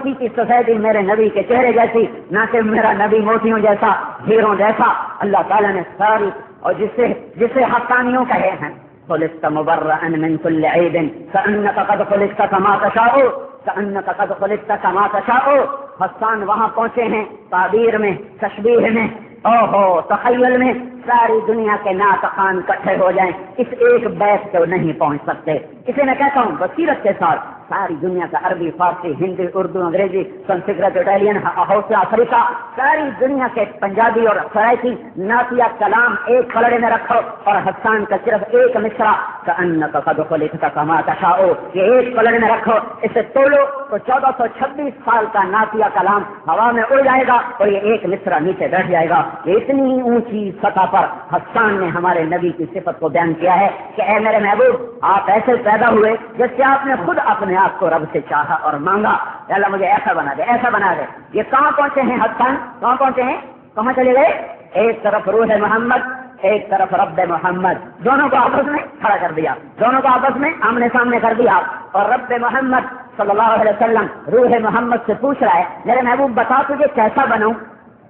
موتی کی سفیدی میرے نبی کے چہرے جیسی، نہ کہ میرا نبی موتیوں جیسا، ہیروں جیسا۔ اللہ تعالیٰ نے ساری، اور جسے حقانیوں کہے ہیں، خلقت مبرأ من كل عیب كأنك قد خلقت كما تشاء كأنك قد خلقت كما تشاء۔ حسان وہاں پہنچے ہیں تعبیر میں، تشبیہ میں، تخیل میں، ساری دنیا کے ناطقان اکٹھے ہو جائیں، اس ایک بیت کو نہیں پہنچ سکتے۔ اسے میں کہتا ہوں بصیرت کے ساتھ، ساری دنیا کا عربی، فارسی، ہندی، اردو، انگریزی، سنسکرت، اٹالین، حوثی، افریقہ، ساری دنیا کے پنجابی اور سرائکی نعتیہ کلام ایک پلڑے میں رکھو، اور حسان کا صرف ایک مصرع كأنك قد خلقت كما تشاء، یہ ایک پلڑے میں رکھو، اسے تولو تو 1426 سال کا نعتیہ کلام ہوا میں اڑ جائے گا، اور یہ ایک مصرع نیچے بیٹھ جائے گا۔ یہ اتنی اونچی سطح پر حسان نے ہمارے نبی کی صفت کو بیان کیا ہے کہ اے میرے محبوب، آپ ایسے پیدا ہوئے جیسے آپ نے خود اپنے آپ کو رب سے چاہا اور مانگا، اللہ مجھے ایسا بنا دے، ایسا بنا دے۔ یہ کہاں پہنچے ہیں حسان؟ کہاں پہنچے ہیں؟ کہاں چلے گئے؟ ایک طرف روح محمد، ایک طرف رب محمد، دونوں کو آپس میں کھڑا کر دیا، دونوں کو آپس میں آمنے سامنے کر دیا، اور رب محمد صلی اللہ علیہ وسلم روح محمد سے پوچھ رہا ہے، میرے محبوب بتا تجھے کیسا بناؤں،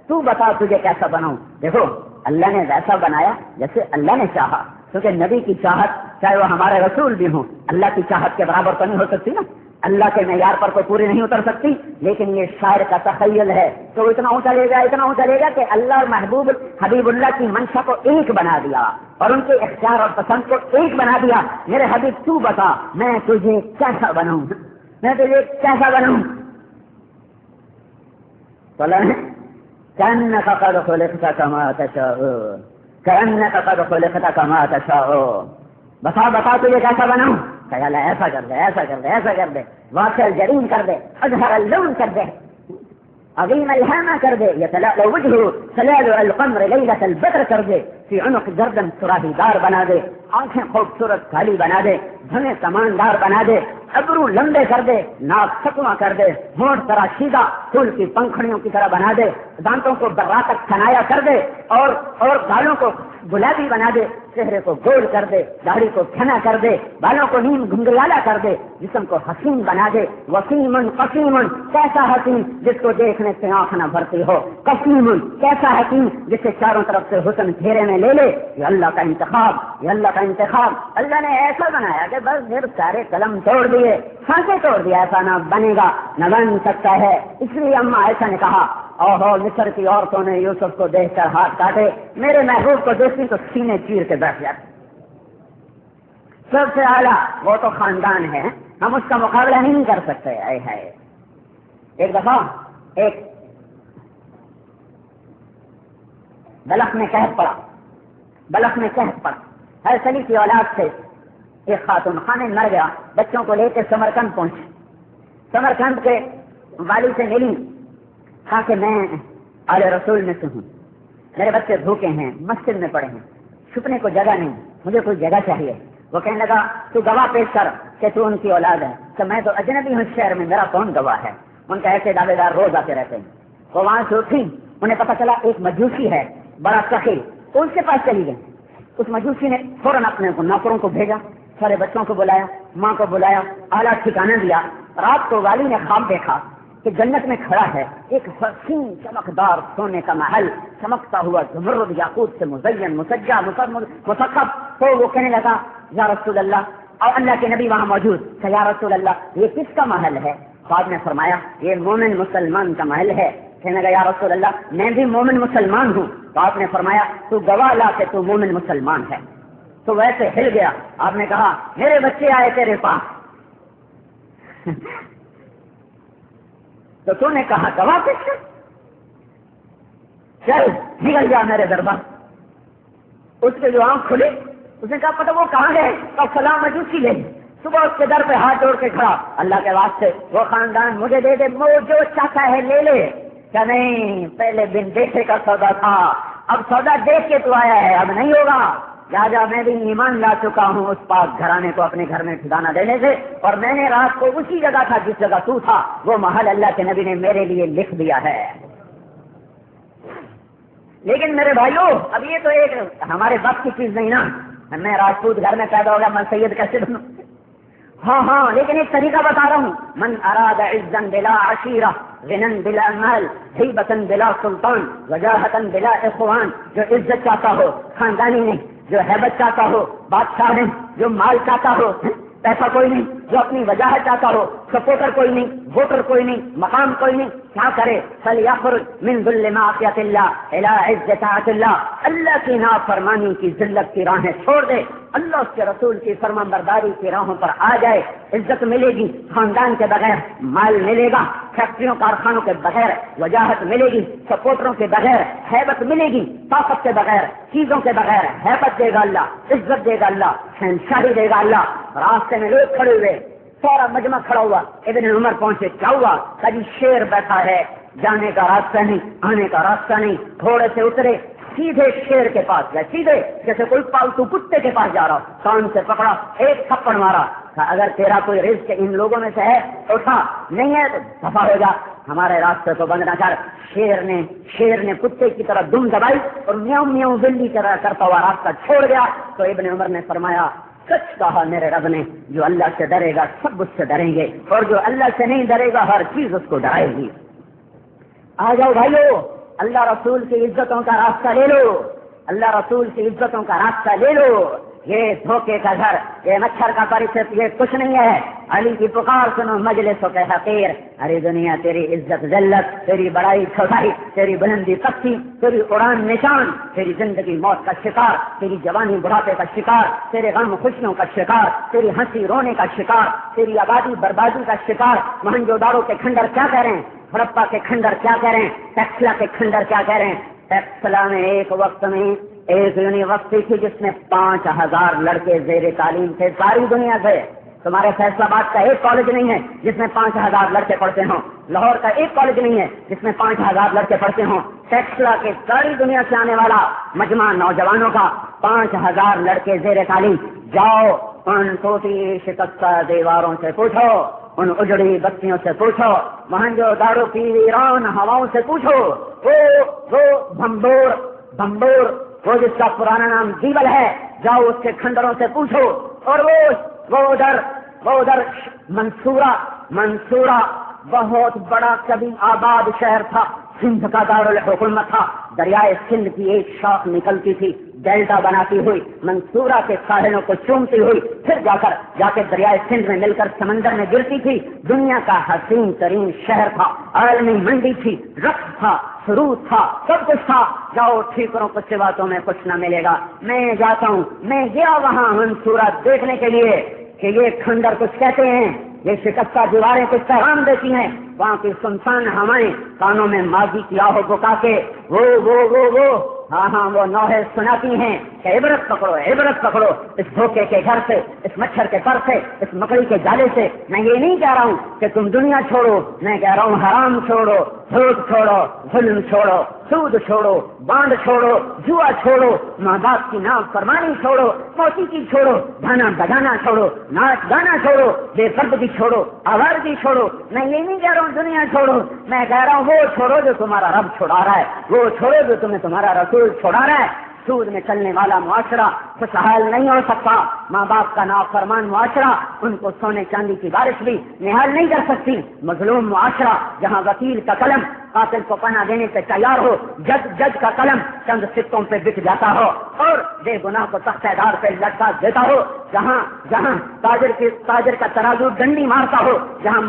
تو بتا تجھے کیسا بناؤں۔ دیکھو اللہ نے ویسا بنایا جیسے اللہ نے چاہا، کیونکہ نبی کی چاہت چاہے وہ ہمارے رسول بھی ہوں اللہ کی چاہت کے برابر تو نہیں ہو سکتی نا، اللہ کے معیار پر کوئی پوری نہیں اتر سکتی، لیکن یہ شاعر کا تخیل ہے تو اتنا اونچا لے گا، اتنا اونچا لے گا کہ اللہ اور محبوب حبیب اللہ کی منشا کو ایک بنا دیا اور ان کے اختیار اور پسند کو ایک بنا دیا۔ میرے حبیب تو بتا میں تجھے کیسا بناؤں، میں تجھے کیسا بناؤں؟ كأنك قد خلقت كما تشاء كأنك قد خلقت كما تشاء، بتا تجھے کیسا بناؤں؟ کہ اللہ ایسا کر دے، ایسا کر دے، ایسا کر دے، واقع الجریم کر دے، اظہر اللون کر دے، عظیم الہامہ کر دے، يتلألأ وجهه تلألؤ القمر ليلة البدر کر دے، فی عنق گردن سراہی دار بنا دے، آنکھیں خوبصورت کالی بنا دے، دھنے کماندار بنا دے، ابرو لمبے کر دے، ناک سکواں کر دے، ہونٹ تراشیدہ پھول کی پنکھڑیوں کی طرح بنا دے، دانتوں کو براکت تھنایا کر دے، اور بالوں کو گلابی بنا دے، چہرے کو گول کر دے، داڑھی کو کھنا کر دے، بالوں کو نیم گھنگریالا کر دے، جسم کو حسین بنا دے، وسیمن قسیمن، کیسا حسین جس کو دیکھنے سے آنکھ نہ بھرتی ہو، قسیمن کیسا حسین جسے چاروں طرف سے حسن گھیرے میں لے لے۔ یہ اللہ کا انتخاب، یہ اللہ کا انتخاب، اللہ نے ایسا بنایا کہ بس پھر سارے قلم توڑ دیے، پھانسے توڑ دیا، ایسا نہ بنے گا نہ بن سکتا ہے۔ اس لیے اما عائشہ نے کہا اوہو مصر کی عورتوں نے یوسف کو دیکھ کر ہاتھ کاٹے، میرے محبوب کو دیکھتی تو سینے چیر کے بیٹھ جاتے۔ سب سے اعلیٰ وہ تو خاندان ہے، ہم اس کا مقابلہ نہیں کر سکتے۔ اے ہے ایک دفعہ ایک بلخ میں قحط پڑا، بلخ میں قحط پڑا، ہر سلی کی اولاد سے ایک خاتون خانے مر گیا، بچوں کو لے کے سمرقند پہنچے، سمرقند کے والی سے ملی، کہا کہ میں آل رسول میں سے ہوں، میرے بچے بھوکے ہیں، مسجد میں پڑے ہیں، چھپنے کو جگہ نہیں، مجھے کوئی جگہ چاہیے۔ وہ کہنے لگا تو گواہ پیش کر کہ تو ان کی اولاد ہے۔ کہ میں تو اجنبی ہوں شہر میں، میرا کون گواہ ہے؟ ان کا ایسے دعوے دار روز آتے رہتے ہیں۔ وہ وہاں سے اٹھی، انہیں پتا چلا ایک مجوسی ہے بڑا سخی، تو ان کے پاس چلی گئی۔ اس مجوسی نے فوراً اپنے نوکروں کو بھیجا، سارے بچوں کو بلایا، ماں کو بلایا، اعلیٰ ٹھکانہ دیا۔ رات کو والی نے خواب دیکھا کہ جنت میں کھڑا ہے ایک حسین چمکدار سونے کا محل، چمکتا ہوا زمرد یاقوت سے مزین مسجع مثقب۔ تو وہ کہنے لگا یا رسول اللہ، اور اللہ کے نبی وہاں موجود، کہ یا رسول اللہ یہ کس کا محل ہے؟ خواب نے فرمایا یہ مومن مسلمان کا محل ہے۔ کہنے لگا یا رسول اللہ میں بھی مومن مسلمان ہوں۔ تو آپ نے فرمایا تو گواہ لا کہ تو مومن مسلمان ہے۔ تو ویسے ہل گیا۔ آپ نے کہا میرے بچے آئے تیرے پاس، تو نے کہا گواہ کس سے؟ چل نکل جا میرے دربار۔ اس کے جو آنکھ کھلی، اس نے کہا پتہ وہ کہاں ہے؟ تو فلاں مجوسی لے۔ صبح اس کے در پہ ہاتھ جوڑ کے کھڑا، اللہ کے واسطے وہ خاندان مجھے دے دے، وہ جو چاہتا ہے لے لے۔ کہ نہیں، پہلے دن دیکھے کا سودا تھا، اب سودا دیکھ کے تو آیا ہے، اب نہیں ہوگا۔ لہٰذا میں بھی ایمان لا چکا ہوں اس پاک گھرانے کو اپنے گھر میں ٹھکانہ دینے سے، اور میں نے رات کو اسی جگہ تھا جس جگہ تو تھا، وہ محل اللہ کے نبی نے میرے لیے لکھ دیا ہے۔ لیکن میرے بھائیوں اب یہ تو ایک ہمارے وقت کی چیز نہیں نا، میں راجپوت گھر میں پیدا ہوگا، میں سید کیسے بنوں؟ ہاں لیکن ایک طریقہ بتا رہا ہوں، من اراد عزا بلا عشیرہ، غنا بلا مال، ہیبۃ بلا سلطان، وجاہۃ بلا اخوان، جو عزت چاہتا ہو خاندانی نہیں، جو ہیبت چاہتا ہو بادشاہ نہیں، جو مال چاہتا ہو پیسہ کوئی نہیں، جو اپنی وجاہت چاہتا ہو سپورٹر کوئی نہیں، ووٹر کوئی نہیں، مقام کوئی نہیں، کیا کرے؟ فلیخرج من ذل معصیت اللہ الی عز طاعت اللہ، اللہ کی نافرمانی کی ذلت کی راہیں چھوڑ دے، اللہ اس کے رسول کی فرمان برداری کی راہوں پر آ جائے، عزت ملے گی، خاندان کے بغیر مال ملے گا، فیکٹریوں کارخانوں کے بغیر وجاہت ملے گی، سپورٹروں کے بغیر ہیبت ملے گی، طاقت کے بغیر چیزوں کے بغیر ہیبت دے گا اللہ، عزت دے گا اللہ، شہنشاہی دے گا اللہ۔ راستے میں لوگ کھڑے ہوئے، سارا مجمع کھڑا ہوا، ابن عمر پہنچے، کیا ہوا؟ کبھی شیر بیٹھا ہے، جانے کا راستہ نہیں، آنے کا راستہ نہیں، گھوڑے سے اترے، سیدھے شیر کے پاس گئے، سیدھے جیسے کوئی پالتو کتے کے پاس جا رہا، کان سے پکڑا، ایک تھپڑ مارا، اگر تیرا کوئی رزق ان لوگوں میں سے ہے تو اٹھا، نہیں ہے تو دفع ہو جا، ہمارے راستے کو بند نہ کر۔ شیر نے کتے کی طرح دم دبائی اور میاؤں میاؤں بلی کی طرح کرتا ہوا راستہ چھوڑ گیا۔ تو ابن عمر نے فرمایا، سچ کہا میرے رب نے، جو اللہ سے ڈرے گا سب اس سے ڈریں گے، اور جو اللہ سے نہیں ڈرے گا ہر چیز اس کو ڈرائے گی۔ آ جاؤ بھائیو، اللہ رسول کی عزتوں کا راستہ لے لو، اللہ رسول کی عزتوں کا راستہ لے لو۔ یہ دھوکے کا گھر، یہ مچھر کا پریشت، یہ کچھ نہیں ہے۔ علی کی پکار سنو مجلسوں کے حقیر، ارے دنیا تیری عزت ذلت، تیری بڑائی چھوٹائی، تیری بلندی پستی، تیری اڑان نشان، تیری زندگی موت کا شکار، تیری جوانی بڑھاپے کا شکار، تیرے غم خوشیوں کا شکار، تیری ہنسی رونے کا شکار، تیری آبادی بربادی کا شکار۔ موہنجوداڑو کے کھنڈر کیا کہہ رہے ہیں، ہڑپا کے کھنڈر کیا کہہ رہے ہیں، ٹیکسلا کے کھنڈر کیا کہہ رہے ہیں۔ ٹیکسلا میں ایک وقت میں ایک یونیورسٹی تھی جس میں 5000 لڑکے زیر تعلیم تھے ساری دنیا سے۔ تمہارے فیصلہ آباد کا ایک کالج نہیں ہے جس میں 5000 لڑکے پڑھتے ہوں، لاہور کا ایک کالج نہیں ہے جس میں 5000 لڑکے پڑھتے ہوں۔ ٹیکسلا کے ساری دنیا سے آنے والا مجمع نوجوانوں کا 5000 لڑکے زیر تعلیم۔ جاؤ ان ٹوٹی شکستہ دیواروں سے پوچھو، ان اجڑی بستیوں سے پوچھو، موہنجوداڑو کی ویران ہواؤں سے پوچھو، وہ بھمبور وہ جس کا پرانا نام دیول ہے، جاؤ اس کے کھنڈروں سے پوچھو۔ اور وہ ادھر منصورہ بہت بڑا کبھی آباد شہر تھا، سندھ کا دارالحکومت تھا، دریائے سندھ کی ایک شاخ نکلتی تھی ڈیلٹا بناتی ہوئی، منصورہ کے ساحلوں کو چومتی ہوئی، پھر جا کے دریائے سندھ میں مل کر سمندر میں گرتی تھی۔ دنیا کا حسین ترین شہر تھا، عالمی منڈی تھی، رقص تھا، سرود تھا، سب کچھ تھا۔ جاؤ ٹھیک کرو، کچھ باتوں میں کچھ نہ ملے گا۔ میں جاتا ہوں، میں گیا وہاں منصورہ دیکھنے کے لیے کہ یہ کھنڈر کچھ کہتے ہیں، یہ شکستہ دیواریں کچھ پیغام دیتی ہیں، وہاں کی سنسان ہوائیں کانوں میں ماضی کی آہو بکا کے وہ ہاں وہ نوحے سناتی ہیں کہ عبرت پکڑو اس دھوکے کے گھر سے، اس مچھر کے پر سے، اس مکڑی کے جالے سے۔ میں یہ نہیں کہہ رہا ہوں کہ تم دنیا چھوڑو، میں کہہ رہا ہوں حرام چھوڑو، جھوٹ چھوڑو، ظلم چھوڑو، سود چھوڑو، بانڈ چھوڑو، جوا چھوڑو، ماں باپ کی نافرمانی چھوڑو، موسیقی چھوڑو، گانا بجانا چھوڑو، ناچ گانا چھوڑو، بے پردگی چھوڑو، آوارگی چھوڑو۔ میں یہ نہیں کہہ رہا ہوں دنیا چھوڑو، میں کہہ رہا ہوں وہ چھوڑو جو تمہارا رب چھڑا رہا ہے، وہ چھوڑو جو تمہیں تمہارا رسول چھوڑا رہا ہے۔ سود میں چلنے والا معاشرہ خوشحال نہیں ہو سکتا، ماں باپ کا نافرمان معاشرہ ان کو سونے چاندی کی بارش بھی نہال نہیں کر سکتی۔ مظلوم معاشرہ جہاں وکیل کا قلم قاتل کو پناہ دینے سے تیار ہو، جج کا قلم چند سکوں پہ بک جاتا ہو اور بے گناہ کو تختہ دار پہ لٹکا دیتا ہو، جہاں تاجر کا ترازو ڈنڈی مارتا ہو، جہاں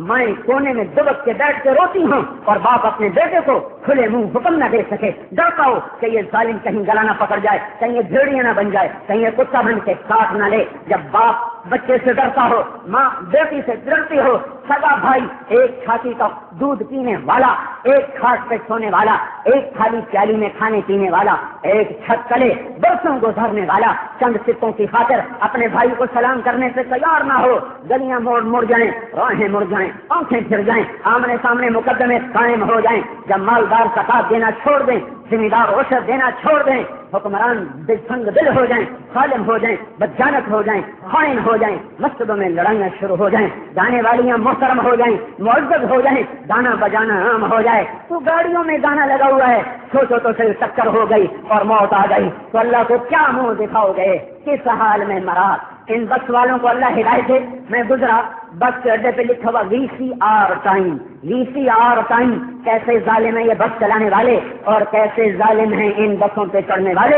مائیں کونے میں دبک کے بیٹھ کے روتی ہوں اور باپ اپنے بیٹے کو کھلے منہ حکم نہ دے سکے، ڈرتا ہو کہ یہ ظالم کہیں گلا نہ پکڑ جائے، کہیں یہ بھیڑیا نہ بن جائے، کہیں یہ کتا بن کے کاٹ نہ لے۔ جب باپ بچے سے ڈرتا ہو، ماں بیٹی سے ڈرتی ہو، سگا بھائی ایک چھاتی کا دودھ پینے والا، ایک کھاٹ پہ سونے والا، ایک تھالی پیالی میں کھانے پینے والا، ایک چھت تلے برسوں گزارنے والا، چند سکوں کی خاطر اپنے بھائی کو سلام کرنے سے تیار نہ ہو، گلیاں مڑ جائیں، راہیں مڑ جائیں، آنکھیں پھر جائیں، آمنے سامنے مقدمے قائم ہو جائیں، جب مالدار زکات دینا چھوڑ دیں، ذمہ دار عشر دینا چھوڑ دیں، حکمران سنگ دل ہو جائیں، ظالم ہو جائیں، بدجانت ہو جائیں، خائن ہو جائیں، مسجدوں میں لڑائیاں شروع ہو جائیں، گانے والیاں محترم ہو جائیں، معزز ہو جائیں، گانا بجانا عام ہو جائے، تو گاڑیوں میں گانا لگا ہوا ہے، سوچو تو صرف ٹکر ہو گئی اور موت آ گئی تو اللہ کو کیا منہ دکھاؤ گے؟ کس حال میں مرا، ان بس والوں کو اللہ ہدایت دے. میں گزرا بس کے اڈے پہ لکھا ہوا VCR ٹائم. VCR time. کیسے ظالم ہیں یہ بس چلانے والے اور کیسے ظالم ہیں ان بسوں پہ چڑھنے والے.